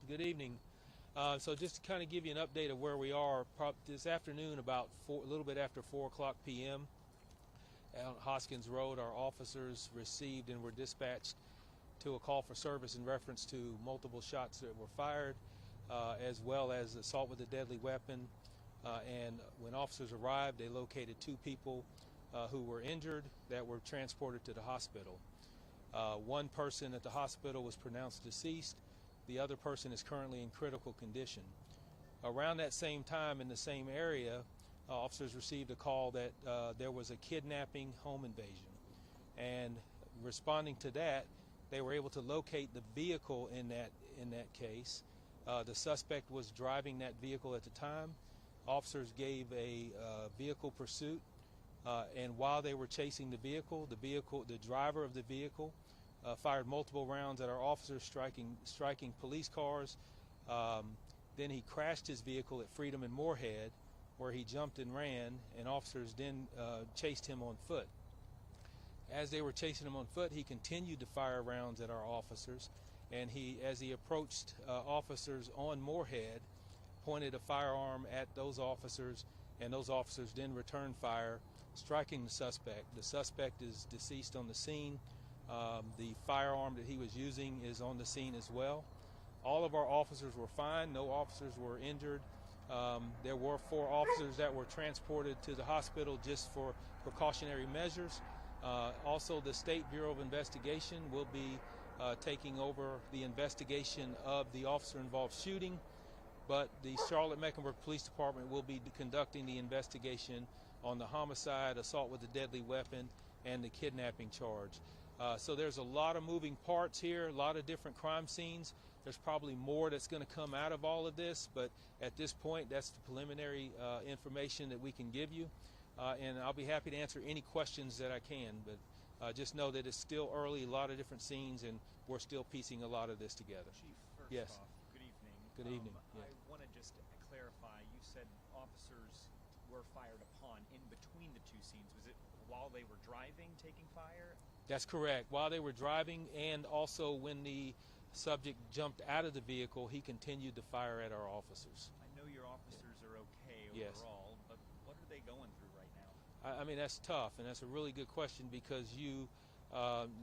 Good evening. So just to kind of give you an update of where we are, this afternoon about a little bit after 4 o'clock p.m. on Hoskins Road, our officers received and were dispatched to a call for service in reference to multiple shots that were fired, as well as assault with a deadly weapon. And when officers arrived, they located two people who were injured that were transported to the hospital. One person at the hospital was pronounced deceased. The other person is currently in critical condition. Around that same time in the same area, officers received a call that there was a kidnapping home invasion. And responding to that, they were able to locate the vehicle in that case. The suspect was driving that vehicle at the time. Officers gave a vehicle pursuit, and while they were chasing the driver of the vehicle fired multiple rounds at our officers, striking police cars. Then he crashed his vehicle at Freedom and Moorhead, where he jumped and ran, and officers then chased him on foot. As they were chasing him on foot, he continued to fire rounds at our officers, and as he approached officers on Moorhead, pointed a firearm at those officers, and those officers then returned fire, striking the suspect. The suspect is deceased on the scene. The firearm that he was using is on the scene as well. All of our officers were fine. No officers were injured. There were 4 officers that were transported to the hospital just for precautionary measures. Also, the State Bureau of Investigation will be taking over the investigation of the officer-involved shooting, but the Charlotte-Mecklenburg Police Department will be conducting the investigation on the homicide, assault with a deadly weapon, and the kidnapping charge. So there's a lot of moving parts here, a lot of different crime scenes. There's probably more that's going to come out of all of this, but at this point, that's the preliminary information that we can give you. And I'll be happy to answer any questions that I can, but just know that it's still early, a lot of different scenes, and we're still piecing a lot of this together. Chief, first yes. off, good evening. Good evening. I want to just clarify, you said officers were fired upon in between the two scenes. Was it while they were driving, taking fire? That's correct. While they were driving, and also when the subject jumped out of the vehicle, he continued to fire at our officers. I know your officers are okay Yes. overall, but what are they going through right now? I mean, that's tough, and that's a really good question, because you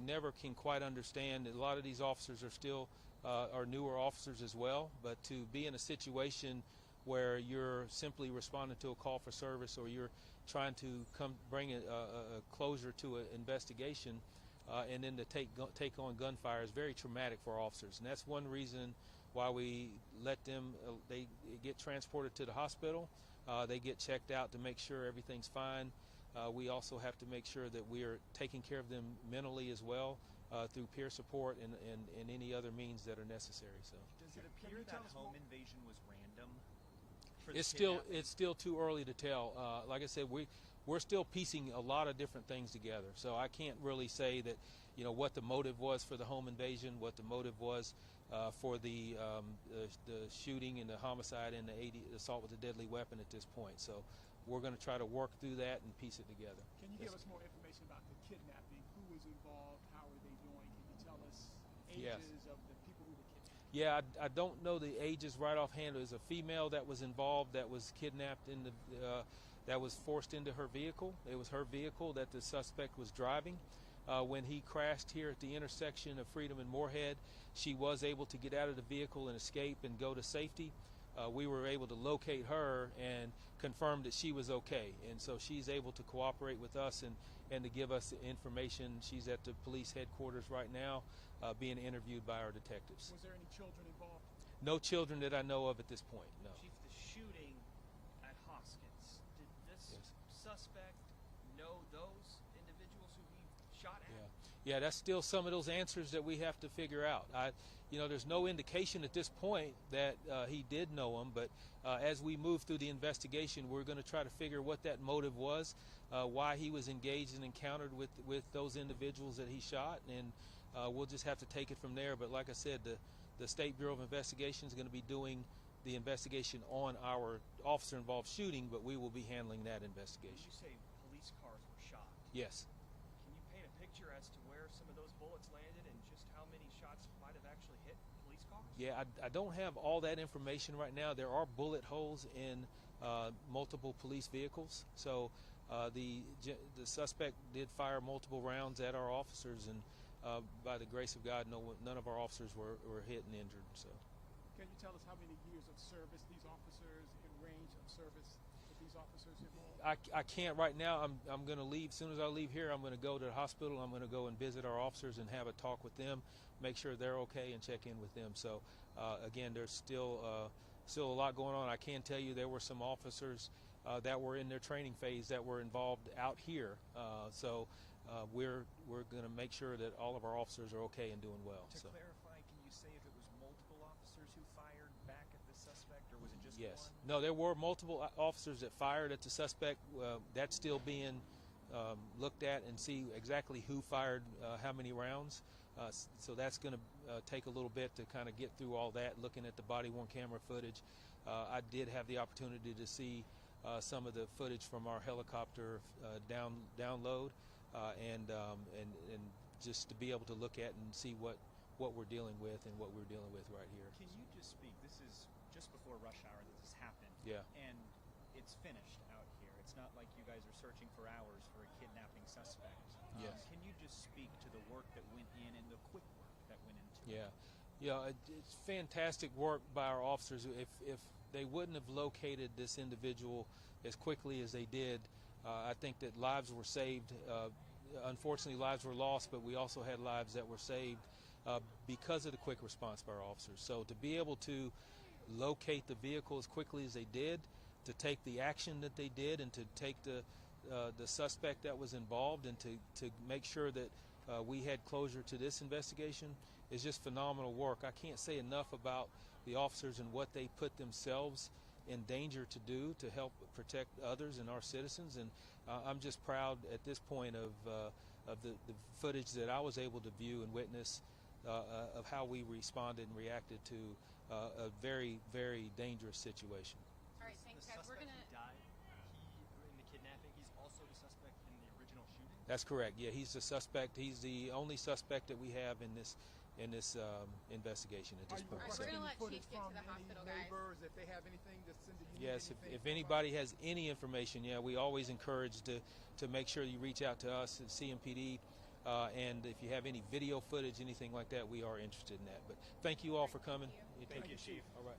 never can quite understand that a lot of these officers are still are newer officers as well, but to be in a situation where you're simply responding to a call for service, or you're trying to bring a closure to an investigation, and then to take on gunfire is very traumatic for officers. And that's one reason why we let them, they get transported to the hospital, they get checked out to make sure everything's fine. We also have to make sure that we are taking care of them mentally as well, through peer support and any other means that are necessary. So does it appear that home invasion was random? It's still too early to tell. Like I said, we're still piecing a lot of different things together. So I can't really say that, what the motive was for the home invasion, what the motive was for the shooting and the homicide and the assault with a deadly weapon at this point. So we're going to try to work through that and piece it together. Can you give us more information about the kidnapping? Who was involved? How are they doing? Can you tell us ages of the people who were kidnapped? Yeah, I don't know the ages right offhand. It was a female that was involved that was kidnapped that was forced into her vehicle. It was her vehicle that the suspect was driving. When he crashed here at the intersection of Freedom and Moorhead, she was able to get out of the vehicle and escape and go to safety. We were able to locate her and confirm that she was okay, and so she's able to cooperate with us and to give us information. She's at the police headquarters right now, being interviewed by our detectives. Was there any children involved? No children that I know of at this point, no. Chief, the shooting at Hoskins, did this suspect know those individuals who he shot at? Yeah, that's still some of those answers that we have to figure out. There's no indication at this point that he did know him, but as we move through the investigation, we're going to try to figure what that motive was, why he was engaged and encountered with those individuals that he shot, and we'll just have to take it from there. But like I said, the State Bureau of Investigation is going to be doing the investigation on our officer-involved shooting, but we will be handling that investigation. You say police cars were shot. Yes. Can you paint a picture as to where some of those bullets landed and just how many shots might have actually hit police cause? Yeah, I don't have all that information right now. There are bullet holes in multiple police vehicles. So the suspect did fire multiple rounds at our officers, and by the grace of God, none of our officers were hit and injured. So. Can you tell us how many years of service these officers, in range of service that these officers involved? I can't right now. I'm going to leave. As soon as I leave here, I'm going to go to the hospital. I'm going to go and visit our officers and have a talk with them, make sure they're okay, and check in with them. So again, there's still a lot going on. I can tell you there were some officers that were in their training phase that were involved out here. So we're going to make sure that all of our officers are okay and doing well. To clarify, can you say if it was multiple officers who fired back at the suspect, or was it just Yes. one? No, there were multiple officers that fired at the suspect. That's still being looked at and see exactly who fired how many rounds. So that's going to take a little bit to kind of get through all that, looking at the body-worn camera footage. I did have the opportunity to see some of the footage from our helicopter download, and just to be able to look at and see what we're dealing with and what we're dealing with right here. Can you just speak? This is just before rush hour that this happened. Yeah. And it's finished out here. It's not like you guys are searching for hours for a kidnapping suspect. Yes. Can you just speak to the work that went in and the quick work that went into it? Yeah. Yeah, it's fantastic work by our officers. If they wouldn't have located this individual as quickly as they did, I think that lives were saved. Unfortunately, lives were lost, but we also had lives that were saved because of the quick response by our officers. So to be able to locate the vehicle as quickly as they did, to take the action that they did, and to take the suspect that was involved, and to make sure that we had closure to this investigation is just phenomenal work. I can't say enough about the officers and what they put themselves in danger to do to help protect others and our citizens, and I'm just proud at this point of the footage that I was able to view and witness of how we responded and reacted to a very, very dangerous situation. All right, thanks, guys. We're gonna. He died. In the kidnapping. He's also the suspect in the original shooting. That's correct. Yeah, he's the suspect. He's the only suspect that we have in this investigation at this Are you point. All right, So, we're gonna let footage Chief get to from the any hospital, guys. neighbors, if they have anything to send to you? yes, if anybody has any information, yeah, we always encourage to make sure you reach out to us at CMPD. And if you have any video footage, anything like that, we are interested in that. But thank you all for coming. Thank you, Chief. All right.